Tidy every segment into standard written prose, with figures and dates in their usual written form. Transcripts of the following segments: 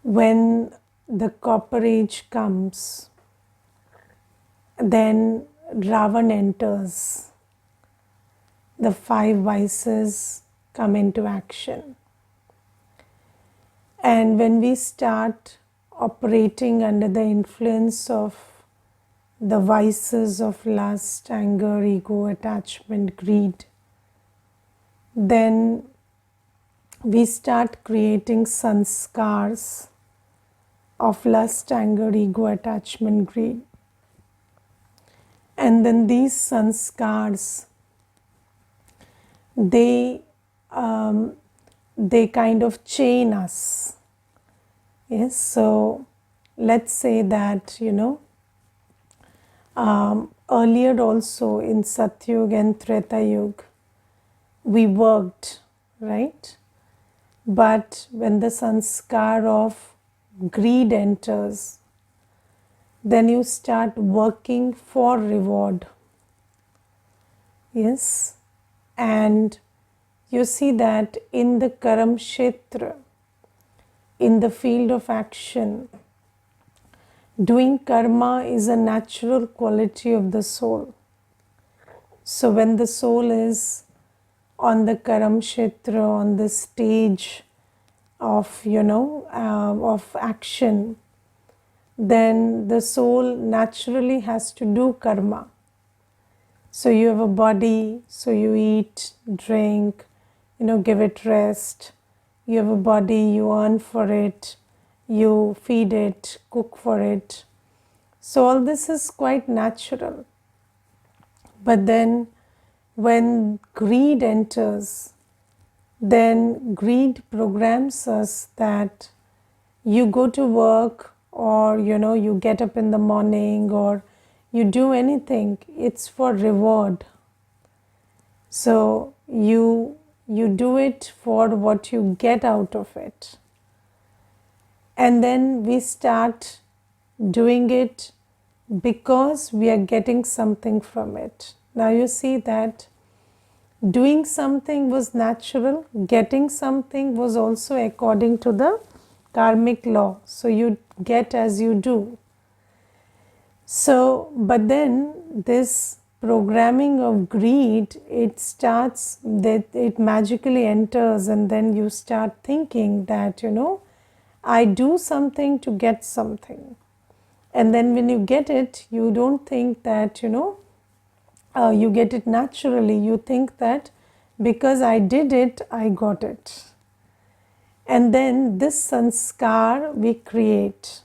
When the copper age comes, then Ravan enters. The five vices come into action. And when we start operating under the influence of the vices of lust, anger, ego, attachment, greed, then we start creating sanskars of lust, anger, ego, attachment, greed. And then these sanskars, they kind of chain us. Yes, so let's say that, earlier also in Satyug and Treta Yuga, we worked, right? But when the sanskar of greed enters, then you start working for reward. Yes, and you see that in the Karam Kshetra, in the field of action, doing karma is a natural quality of the soul. So when the soul is on the Karam Kshetra, on the stage of, of action, then the soul naturally has to do karma. So you have a body, so you eat, drink, give it rest. You have a body, you earn for it, you feed it, cook for it. So all this is quite natural. But then when greed enters, then greed programs us that you go to work, or you get up in the morning, or you do anything, it's for reward. So you do it for what you get out of it. And then we start doing it because we are getting something from it. Now you see that doing something was natural, getting something was also according to the karmic law. So you get as you do. So, but then this programming of greed, it starts, that it magically enters, and then you start thinking that, I do something to get something. And then when you get it, you don't think that, you get it naturally. You think that because I did it, I got it. And then this sanskar we create.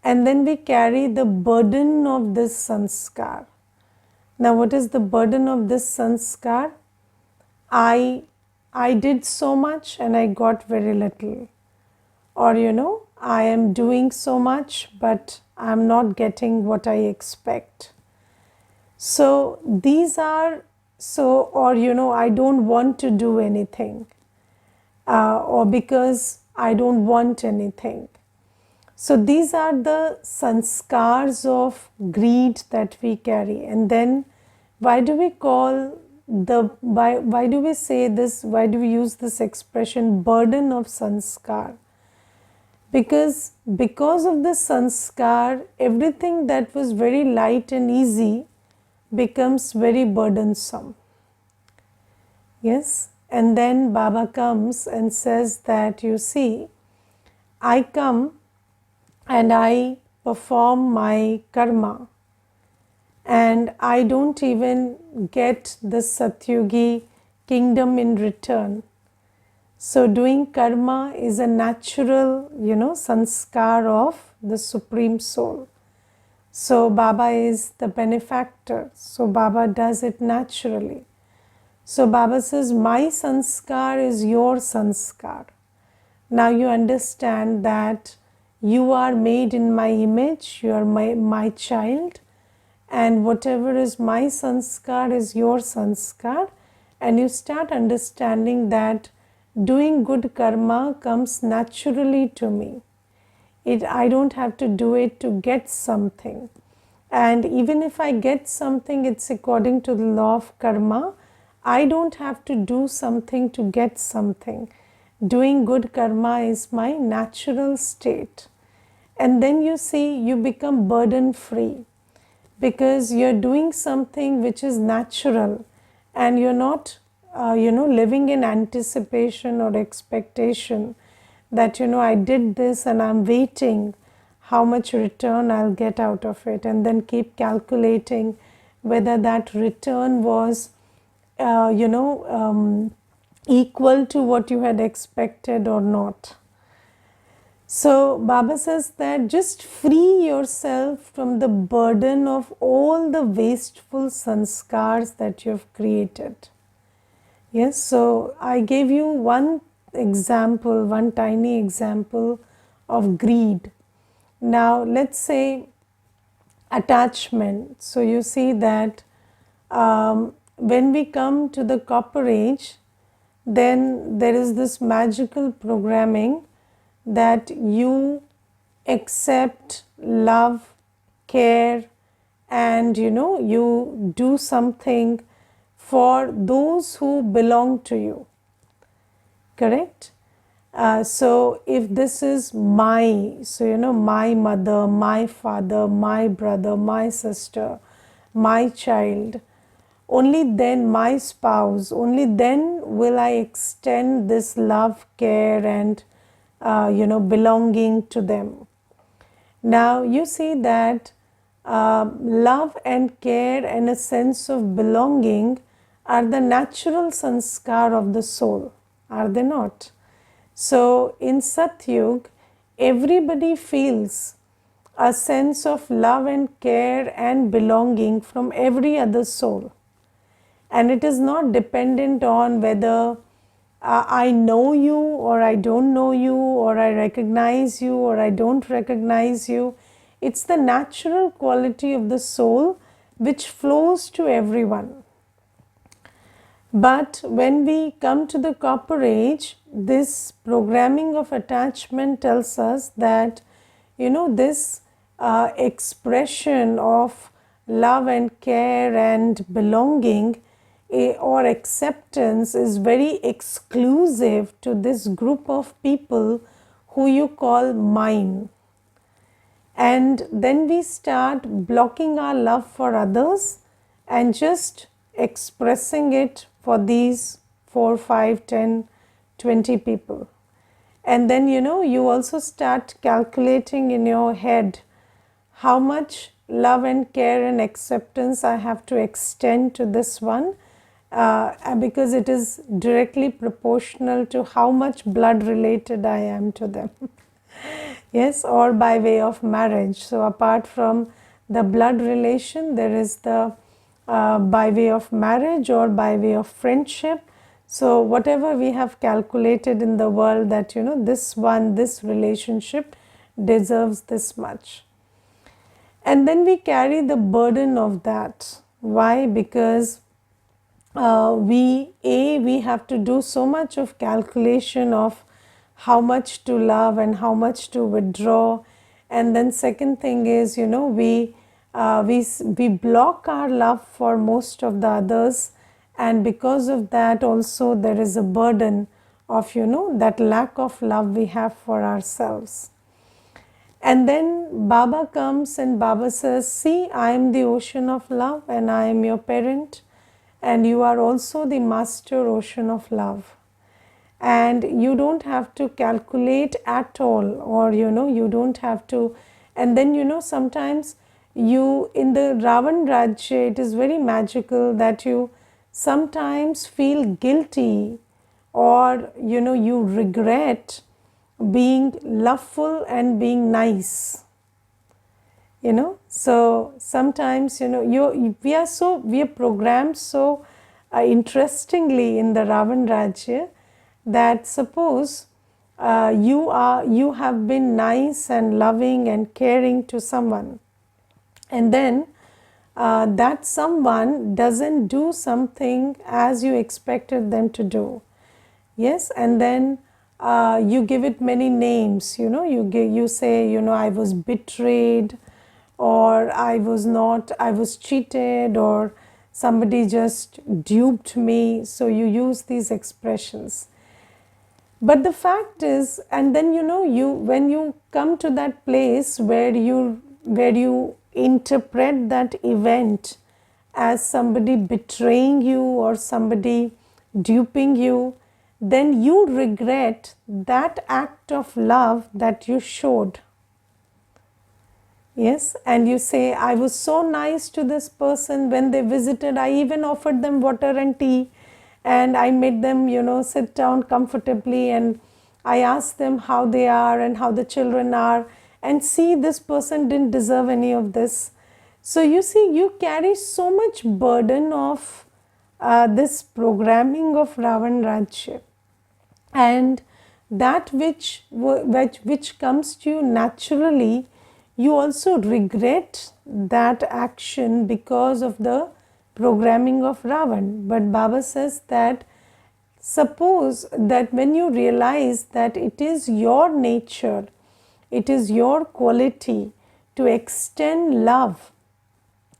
And then we carry the burden of this sanskar. Now, what is the burden of this sanskar? I did so much and I got very little. Or, I am doing so much, but I'm not getting what I expect. So these are, or I don't want to do anything, or because I don't want anything. So these are the sanskars of greed that we carry. And then why do we call why do we say this, why do we use this expression burden of sanskar? Because of this sanskar, everything that was very light and easy becomes very burdensome. Yes, and then Baba comes and says that, you see, I come and I perform my karma, and I don't even get the Satyugi kingdom in return. So doing karma is a natural, sanskar of the Supreme Soul. So Baba is the benefactor. So Baba does it naturally. So Baba says, my sanskar is your sanskar. Now you understand that you are made in my image, you are my child, and whatever is my sanskar is your sanskar. And you start understanding that doing good karma comes naturally to me. I don't have to do it to get something. And even if I get something, it's according to the law of karma. I don't have to do something to get something. Doing good karma is my natural state. And then you see, you become burden free because you're doing something which is natural, and you're not, living in anticipation or expectation that, I did this and I'm waiting how much return I'll get out of it, and then keep calculating whether that return was, equal to what you had expected or not. So Baba says that just free yourself from the burden of all the wasteful sanskars that you have created. Yes, so I gave you one example, one tiny example of greed. Now let's say attachment. So you see that when we come to the copper age, then there is this magical programming that you accept love, care, and you do something for those who belong to you. Correct? So if this is my, my mother, my father, my brother, my sister, my child, only then my spouse, only then will I extend this love, care, and belonging to them. Now you see that love and care and a sense of belonging are the natural sanskar of the soul, are they not? So in Satyug, everybody feels a sense of love and care and belonging from every other soul. And it is not dependent on whether I know you or I don't know you, or I recognize you or I don't recognize you. It's the natural quality of the soul which flows to everyone. But when we come to the copper age, this programming of attachment tells us that, this expression of love and care and belonging or acceptance is very exclusive to this group of people who you call mine. And then we start blocking our love for others and just expressing it for these 4, 5, 10, 20 people. And then you also start calculating in your head how much love and care and acceptance I have to extend to this one, because it is directly proportional to how much blood related I am to them. Yes, or by way of marriage. So apart from the blood relation, there is the by way of marriage or by way of friendship. So whatever we have calculated in the world that this relationship deserves this much. And then we carry the burden of that. Why? Because we have to do so much of calculation of how much to love and how much to withdraw. And then second thing is, we block our love for most of the others, and because of that also there is a burden of that lack of love we have for ourselves. And then Baba comes and Baba says, see, I am the ocean of love and I am your parent, and you are also the master ocean of love. And you don't have to calculate at all, or you don't have to. And then sometimes you, in the Ravan Rajya, it is very magical that you sometimes feel guilty, or you regret being loveful and being nice. So sometimes we are programmed so interestingly in the Ravan Rajya that suppose you have been nice and loving and caring to someone, and then that someone doesn't do something as you expected them to do. Yes, and then you give it many names. You say I was betrayed, or I was cheated, or somebody just duped me. So you use these expressions. But the fact is, and then you when you come to that place where you interpret that event as somebody betraying you or somebody duping you, then you regret that act of love that you showed. Yes, and you say, I was so nice to this person when they visited. I even offered them water and tea, and I made them, sit down comfortably, and I asked them how they are and how the children are. And see, this person didn't deserve any of this. So you see, you carry so much burden of this programming of Ravan Rajya, and that which comes to you naturally, you also regret that action because of the programming of Ravan. But Baba says that suppose that when you realize that it is your nature, it is your quality to extend love,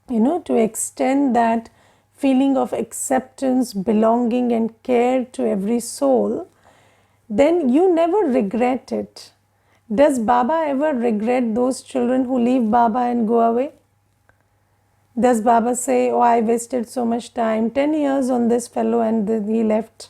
to extend that feeling of acceptance, belonging, and care to every soul, then you never regret it. Does Baba ever regret those children who leave Baba and go away? Does Baba say, oh, I wasted so much time, 10 years on this fellow and then he left?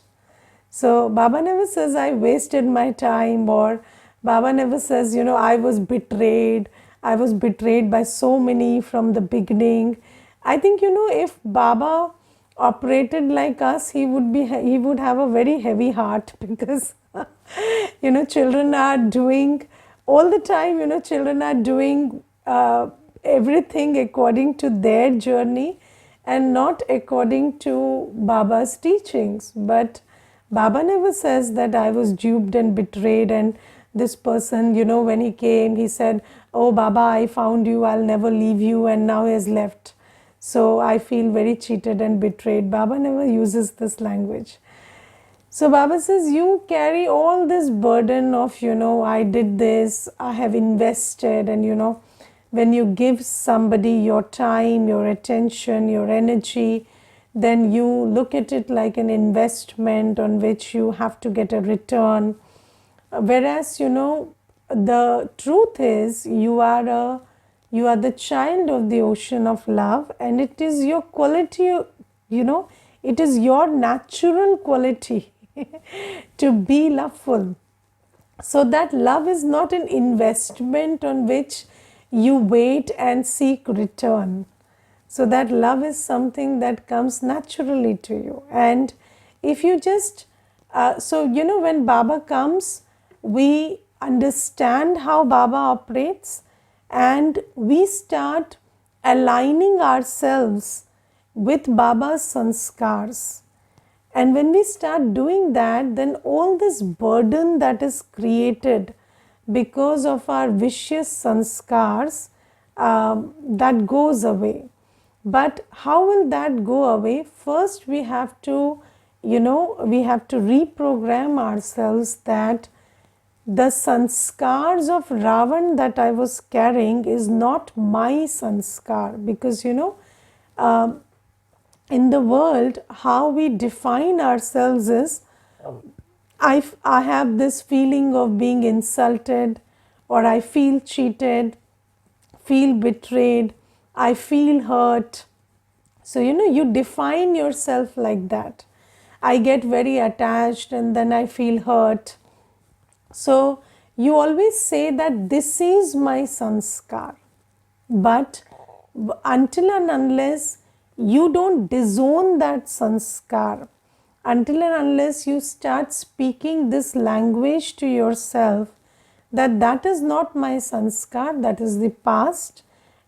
So Baba never says, I wasted my time, or Baba never says, I was betrayed. I was betrayed by so many from the beginning. I think, if Baba operated like us, he would have a very heavy heart, because children are doing all the time, children are doing everything according to their journey and not according to Baba's teachings. But Baba never says that I was duped and betrayed, and this person, when he came, he said, oh Baba, I found you, I'll never leave you, and now he has left. So I feel very cheated and betrayed. Baba never uses this language. So Baba says, you carry all this burden of, I did this, I have invested, and when you give somebody your time, your attention, your energy, then you look at it like an investment on which you have to get a return. Whereas, the truth is, you are the child of the ocean of love, and it is your quality, it is your natural quality to be loveful. So that love is not an investment on which you wait and seek return. So that love is something that comes naturally to you. And if you just, when Baba comes, we understand how Baba operates, and we start aligning ourselves with Baba's sanskars. And when we start doing that, then all this burden that is created because of our vicious sanskars, that goes away. But how will that go away? First, we have to reprogram ourselves that the sanskars of Ravan that I was carrying is not my sanskar, because in the world, how we define ourselves is, I have this feeling of being insulted, or I feel cheated, feel betrayed, I feel hurt. So, you define yourself like that. I get very attached and then I feel hurt. So, you always say that this is my sanskar. But until and unless you don't disown that sanskar, until and unless you start speaking this language to yourself, that is not my sanskar, that is the past,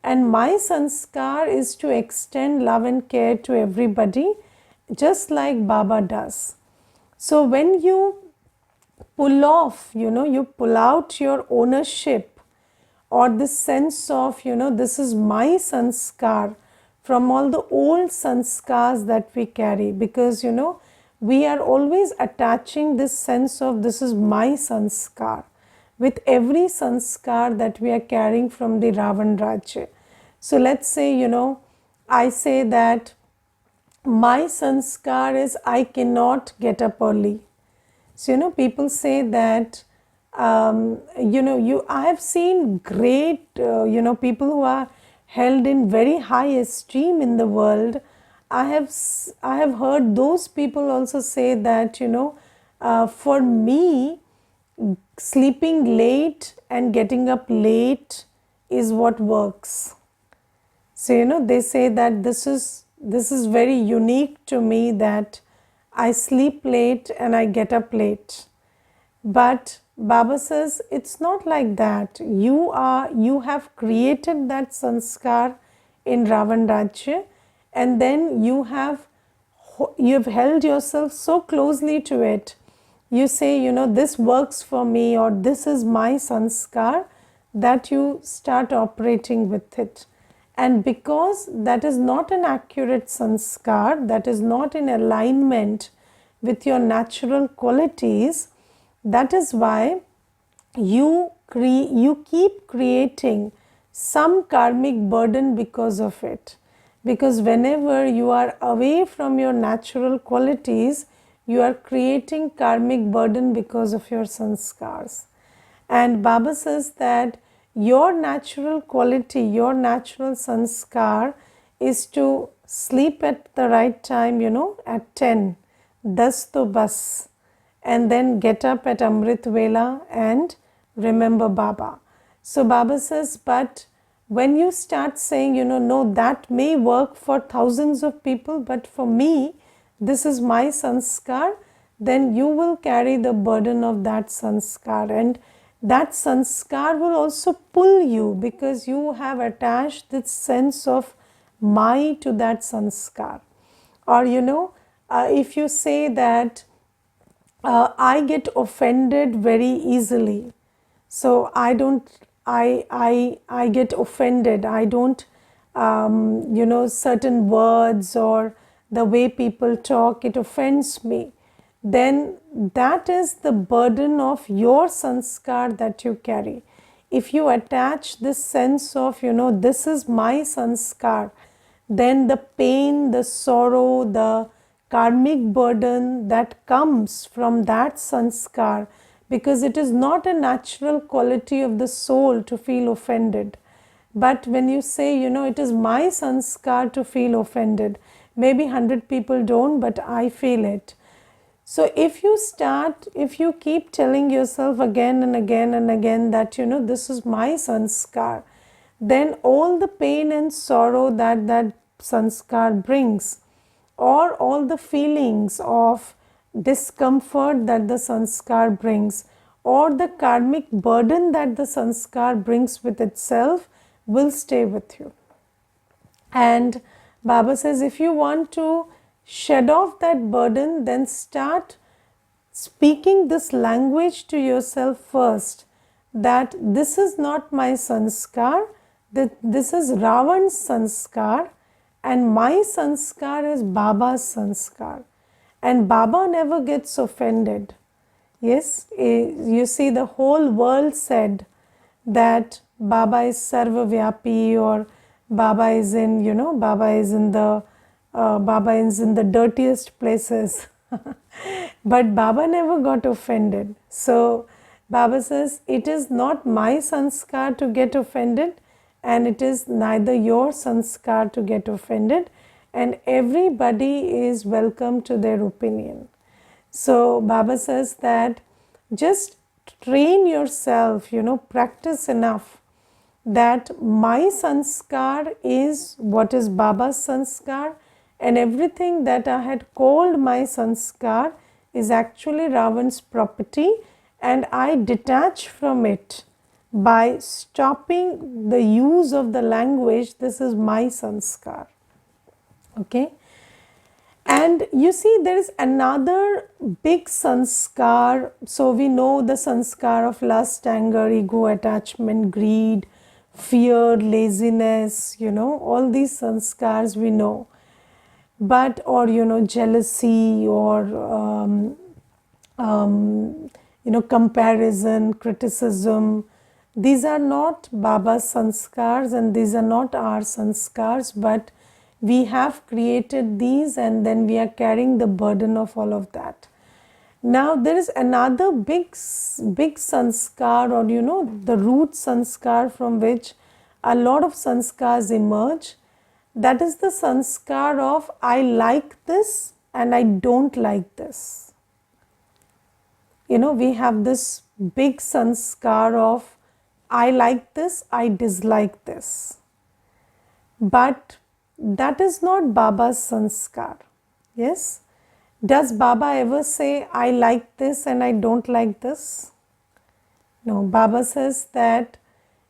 and my sanskar is to extend love and care to everybody, just like Baba does. So when you pull off, you pull out your ownership, or this sense of, this is my sanskar, from all the old sanskars that we carry, because we are always attaching this sense of this is my sanskar with every sanskar that we are carrying from the Ravan Rajya. So let's say, I say that my sanskar is I cannot get up early. So, people say that, I have seen great, people who are held in very high esteem in the world. I have heard those people also say that, for me, sleeping late and getting up late is what works. So, they say that this is very unique to me, that I sleep late and I get up late. But Baba says it's not like that. You have created that sanskar in Ravan Rajya, and then you've held yourself so closely to it. You say, this works for me, or this is my sanskar, that you start operating with it. And because that is not an accurate sanskar, that is not in alignment with your natural qualities, that is why you keep creating some karmic burden because of it. Because whenever you are away from your natural qualities, you are creating karmic burden because of your sanskars. And Baba says that your natural quality, your natural sanskar is to sleep at the right time, at 10, das to bas, and then get up at Amrit Vela and remember Baba. So Baba says, but when you start saying, no, that may work for thousands of people, but for me, this is my sanskar, then you will carry the burden of that sanskar, and that sanskar will also pull you, because you have attached this sense of my to that sanskar. Or, if you say that I get offended very easily, so I get offended. I don't, certain words or the way people talk, it offends me. Then that is the burden of your sanskar that you carry. If you attach this sense of, this is my sanskar, then the pain, the sorrow, the karmic burden that comes from that sanskar, because it is not a natural quality of the soul to feel offended. But when you say, it is my sanskar to feel offended, maybe 100 people don't, but I feel it. So if you keep telling yourself again and again and again that, this is my sanskar, then all the pain and sorrow that sanskar brings, or all the feelings of discomfort that the sanskar brings, or the karmic burden that the sanskar brings with itself, will stay with you. And Baba says, if you want to shed off that burden, then start speaking this language to yourself first, that this is not my sanskar, that this is Ravan's sanskar, and my sanskar is Baba's sanskar. And Baba never gets offended. Yes, you see, the whole world said that Baba is sarvavyapi, or Baba is in, Baba is in the dirtiest places. But Baba never got offended. So Baba says, it is not my sanskar to get offended, and it is neither your sanskar to get offended, and everybody is welcome to their opinion. So Baba says that just train yourself, practice enough that my sanskar is what is Baba's sanskar, and everything that I had called my sanskar is actually Ravan's property, and I detach from it by stopping the use of the language, this is my sanskar. Okay. And you see, there is another big sanskar. So we know the sanskar of lust, anger, ego, attachment, greed, fear, laziness, all these sanskars we know. But, or, jealousy, or, comparison, criticism. These are not Baba's sanskars, and these are not our sanskars, but we have created these, and then we are carrying the burden of all of that. Now there is another big sanskar, or the root sanskar from which a lot of sanskars emerge. That is the sanskar of I like this and I don't like this. We have this big sanskar of I like this, I dislike this. But that is not Baba's sanskar. Yes? Does Baba ever say, I like this and I don't like this? No, Baba says that,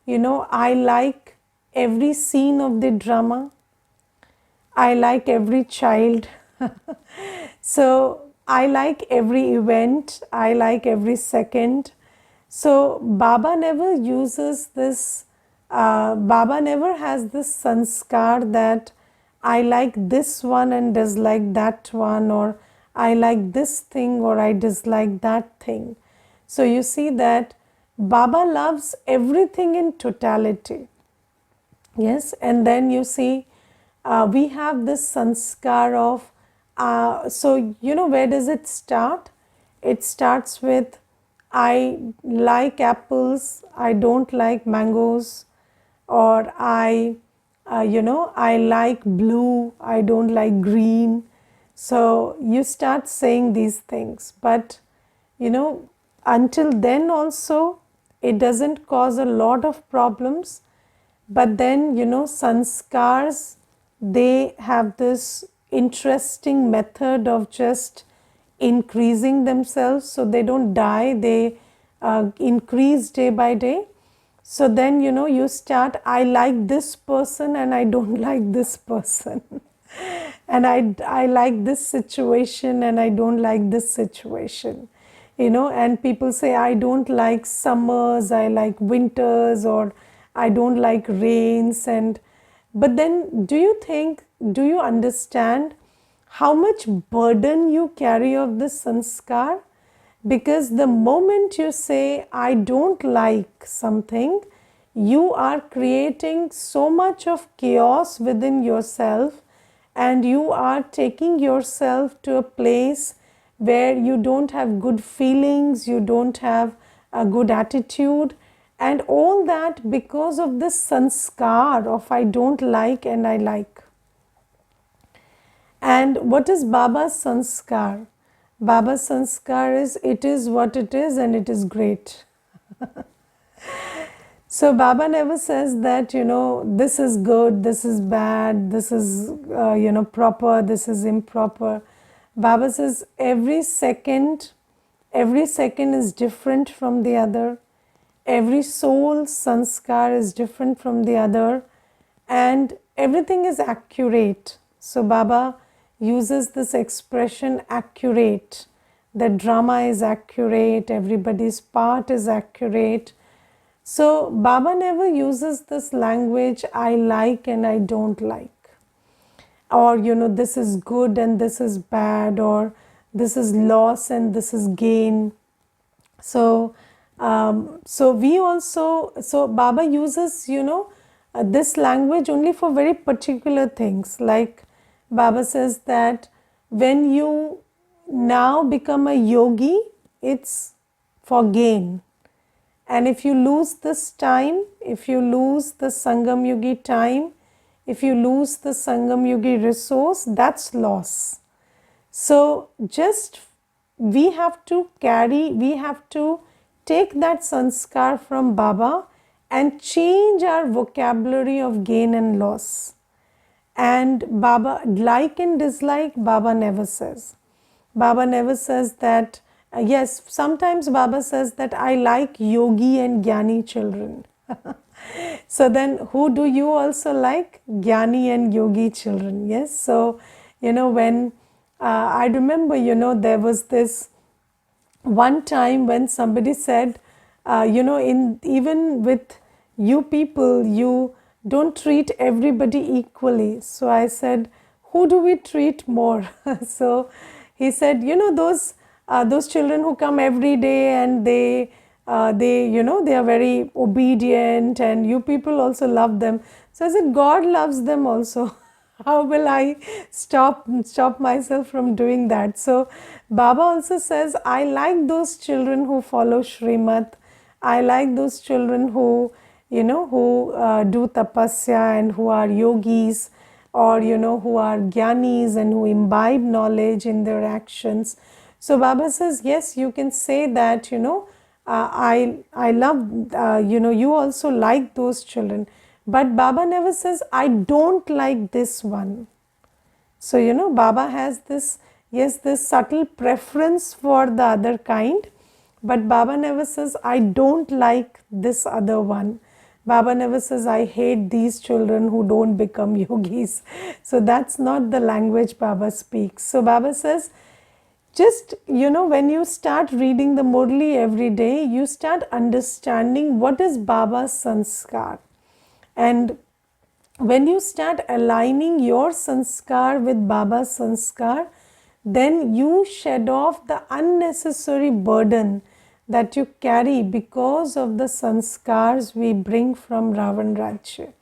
I like every scene of the drama. I like every child. So I like every event. I like every second. So Baba never uses this, Baba never has this sanskar that I like this one and dislike that one, or I like this thing or I dislike that thing. So you see that Baba loves everything in totality. Yes, and then you see we have this sanskar of, so where does it start? It starts with I like apples, I don't like mangoes, or I like blue, I don't like green. So you start saying these things, but until then also it doesn't cause a lot of problems. But then sanskars, they have this interesting method of just increasing themselves, so they don't die, they increase day by day. So then you start, I like this person and I don't like this person. And I like this situation and I don't like this situation. And people say, I don't like summers, I like winters, or I don't like rains. But then do you understand how much burden you carry of this sanskar? Because the moment you say, I don't like something, you are creating so much of chaos within yourself, and you are taking yourself to a place where you don't have good feelings, you don't have a good attitude, and all that because of this sanskar of I don't like and I like. And what is Baba's sanskar? Baba's sanskar is, it is what it is and it is great. So Baba never says that, this is good, this is bad, this is, proper, this is improper. Baba says every second is different from the other. Every soul's sanskar is different from the other, and everything is accurate. So Baba uses this expression accurate. The drama is accurate, everybody's part is accurate. So Baba never uses this language, I like and I don't like. Or, this is good and this is bad, or this is loss and this is gain. So, so Baba uses, this language only for very particular things. Like Baba says that when you now become a yogi, it's for gain. And if you lose this time, if you lose the Sangam Yogi time, if you lose the Sangam Yogi resource, that's loss. So just we have to take that sanskar from Baba and change our vocabulary of gain and loss. And Baba, like and dislike, Baba never says. Baba never says that, yes, sometimes Baba says that I like yogi and jnani children. So then who do you also like? Jnani and yogi children, yes. So, when I remember, there was this one time when somebody said, even with you people, you don't treat everybody equally. So I said, who do we treat more? So he said, those children who come every day and they are very obedient, and you people also love them. So I said, God loves them also. How will I stop myself from doing that? So Baba also says, I like those children who follow Shrimat. I like those children who, who do tapasya and who are yogis, or, who are jnanis and who imbibe knowledge in their actions. So Baba says, yes, you can say that, I love, you also like those children. But Baba never says, I don't like this one. So, Baba has this, yes, this subtle preference for the other kind, but Baba never says, I don't like this other one. Baba never says, I hate these children who don't become yogis. So, that's not the language Baba speaks. So, Baba says, just, when you start reading the Murli every day, you start understanding what is Baba's sanskar. And when you start aligning your sanskar with Baba's sanskar, then you shed off the unnecessary burden that you carry because of the sanskars we bring from Ravan Rajya.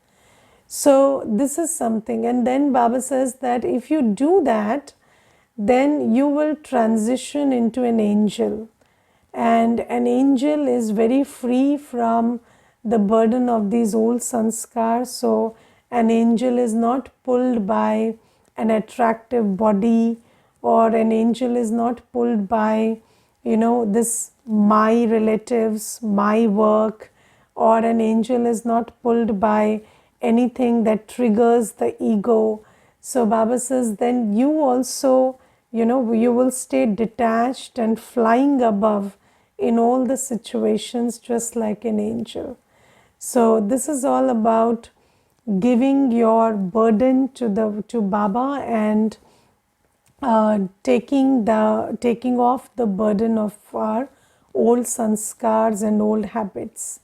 So this is something. And then Baba says that if you do that, then you will transition into an angel. And an angel is very free from the burden of these old sanskars. So an angel is not pulled by an attractive body, or an angel is not pulled by, this my relatives, my work, or an angel is not pulled by anything that triggers the ego. So Baba says, then you also, you will stay detached and flying above in all the situations just like an angel. So this is all about giving your burden to Baba and taking off the burden of our old sanskars and old habits.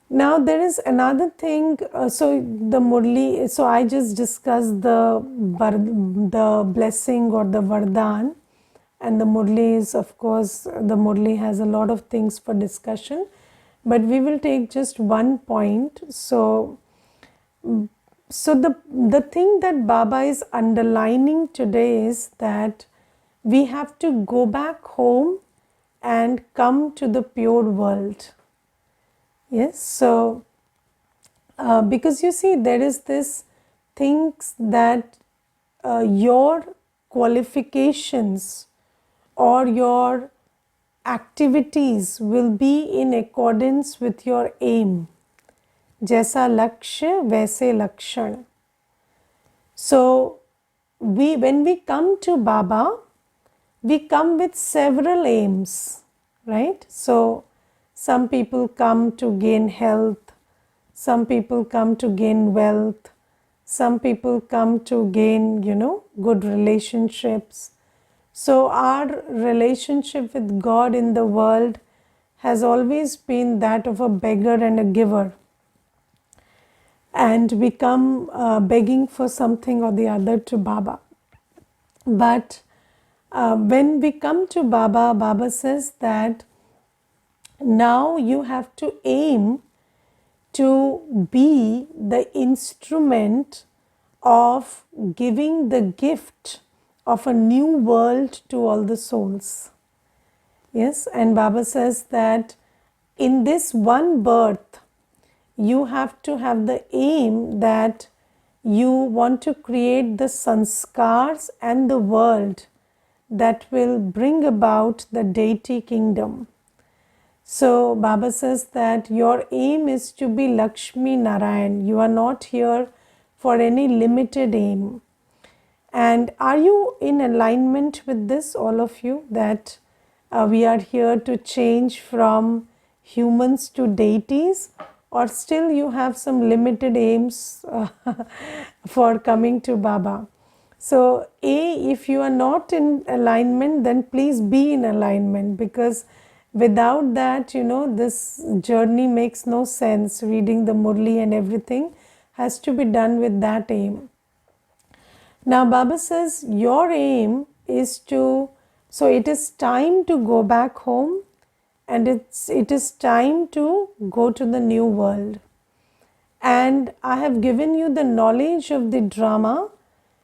Now there is another thing. So the Murli. So I just discussed the blessing or the Vardhan, and the Murli is, of course, the Murli has a lot of things for discussion, but we will take just one point. So the thing that Baba is underlining today is that we have to go back home and come to the pure world. Yes, so because you see, there is this things that your qualifications or your activities will be in accordance with your aim. Jaisa lakshya वैसे लक्षण. So when we come to Baba, we come with several aims, right? So some people come to gain health, some people come to gain wealth, some people come to gain, good relationships. So our relationship with God in the world has always been that of a beggar and a giver. And we come begging for something or the other to Baba. But when we come to Baba, Baba says that now you have to aim to be the instrument of giving the gift of a new world to all the souls. Yes, and Baba says that in this one birth, you have to have the aim that you want to create the sanskars and the world that will bring about the deity kingdom. So Baba says that your aim is to be Lakshmi Narayan. You are not here for any limited aim. And are you in alignment with this, all of you, that we are here to change from humans to deities, or still you have some limited aims for coming to Baba? So if you are not in alignment, then please be in alignment, because without that, this journey makes no sense. Reading the Murli and everything has to be done with that aim. Now Baba says your aim is to, so it is time to go back home, and it is time to go to the new world. and I have given you the knowledge of the drama,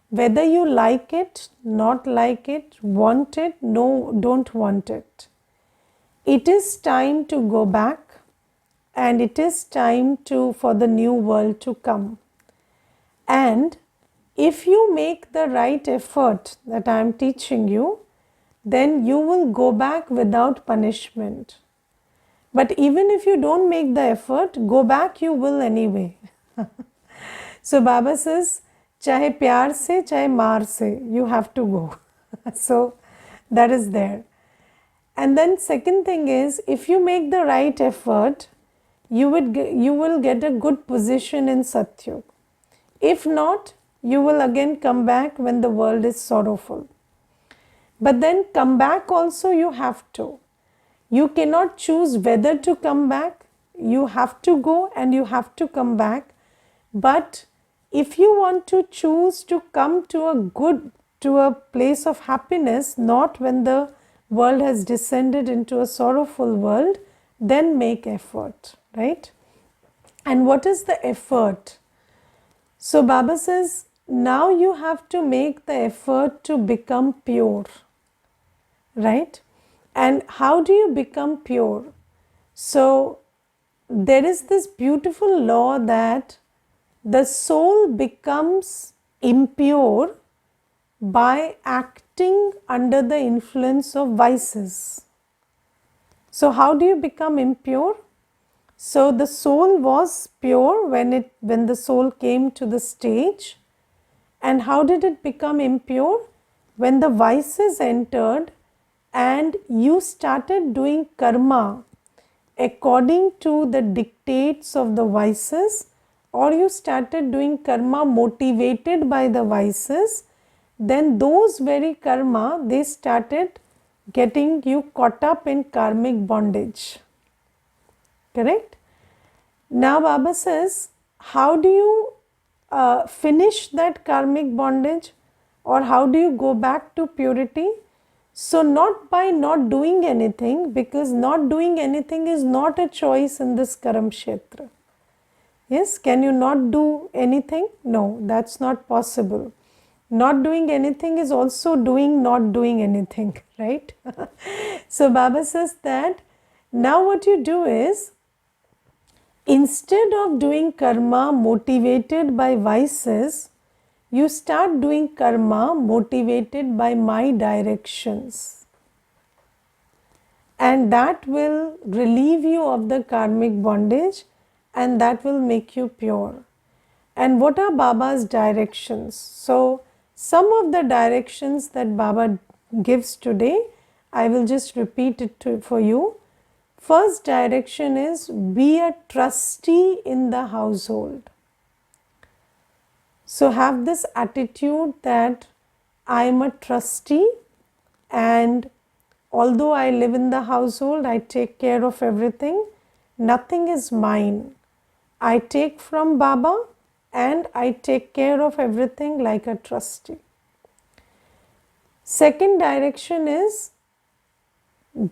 whether you like it, not like it, want it, no, don't want it. It is time to go back, and it is time for the new world to come. And if you make the right effort that I am teaching you, then you will go back without punishment. But even if you don't make the effort, go back you will anyway. So Baba says, chahe pyar se, chahe maar se, you have to go. So that is there. And then second thing is, if you make the right effort, you will get a good position in Satyug. If not, you will again come back when the world is sorrowful. But then come back also you have to. You cannot choose whether to come back. You have to go and you have to come back. But if you want to choose to come to a place of happiness, not when the world has descended into a sorrowful world, then make effort, right? And what is the effort? So Baba says, now you have to make the effort to become pure, right? And how do you become pure? So there is this beautiful law that the soul becomes impure by acting under the influence of vices. So how do you become impure? So the soul was pure when the soul came to the stage. And how did it become impure? When the vices entered and you started doing karma according to the dictates of the vices, or you started doing karma motivated by the vices, then those very karma, they started getting you caught up in karmic bondage. Correct? Now Baba says, how do you finish that karmic bondage, or how do you go back to purity? So not by not doing anything, because not doing anything is not a choice in this Karam Kshetra. Yes, can you not do anything? No, that's not possible. Not doing anything is also doing not doing anything, right? So Baba says that now what you do is, instead of doing karma motivated by vices, you start doing karma motivated by my directions. And that will relieve you of the karmic bondage, and that will make you pure. And what are Baba's directions? So some of the directions that Baba gives today, I will just repeat it for you. First direction is, be a trustee in the household. So have this attitude that I am a trustee, and although I live in the household, I take care of everything. Nothing is mine. I take from Baba and I take care of everything like a trustee. Second direction is,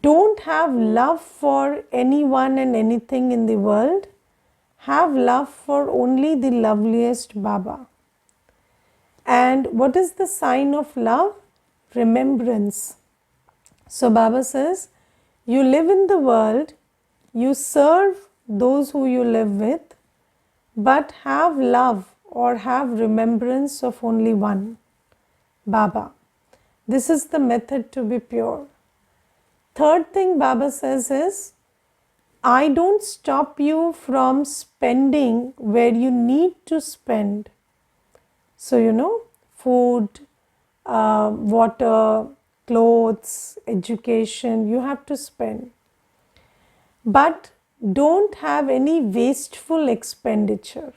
don't have love for anyone and anything in the world. Have love for only the loveliest Baba. And what is the sign of love? Remembrance. So Baba says, you live in the world, you serve those who you live with, but have love or have remembrance of only one, Baba. This is the method to be pure. Third thing Baba says is, I don't stop you from spending where you need to spend. So, food, water, clothes, education, you have to spend. But don't have any wasteful expenditure.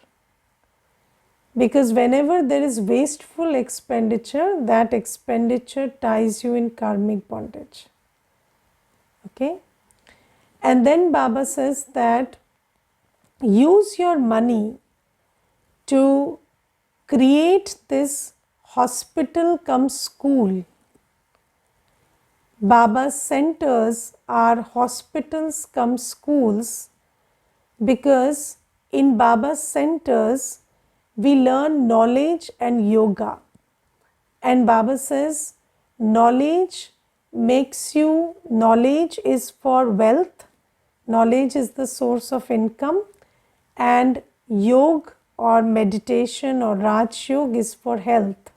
Because whenever there is wasteful expenditure, that expenditure ties you in karmic bondage. Okay? And then Baba says that use your money to create this hospital cum school. Baba's centers are hospitals cum schools, because in Baba's centers, we learn knowledge and yoga. And Baba says, knowledge is for wealth, knowledge is the source of income, and yoga or meditation or Raj Yoga is for health.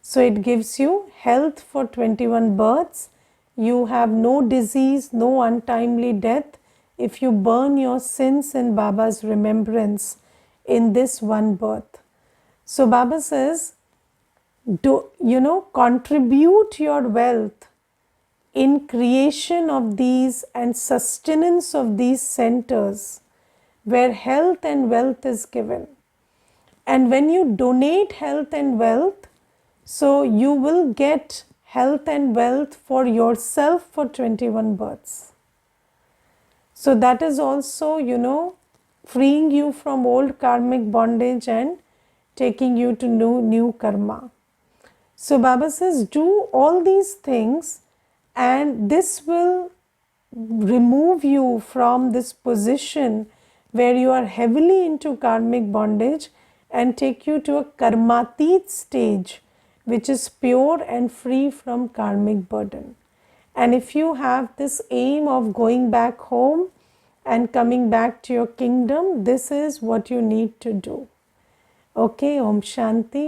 So it gives you health for 21 births. You have no disease, no untimely death if you burn your sins in Baba's remembrance in this one birth. So Baba says, contribute your wealth in creation of these and sustenance of these centers where health and wealth is given. And when you donate health and wealth, so you will get health and wealth for yourself for 21 births. So that is also, freeing you from old karmic bondage and taking you to new karma. So Baba says, do all these things and this will remove you from this position where you are heavily into karmic bondage and take you to a karmatit stage, which is pure and free from karmic burden. And if you have this aim of going back home and coming back to your kingdom, this is what you need to do. Okay, Om Shanti.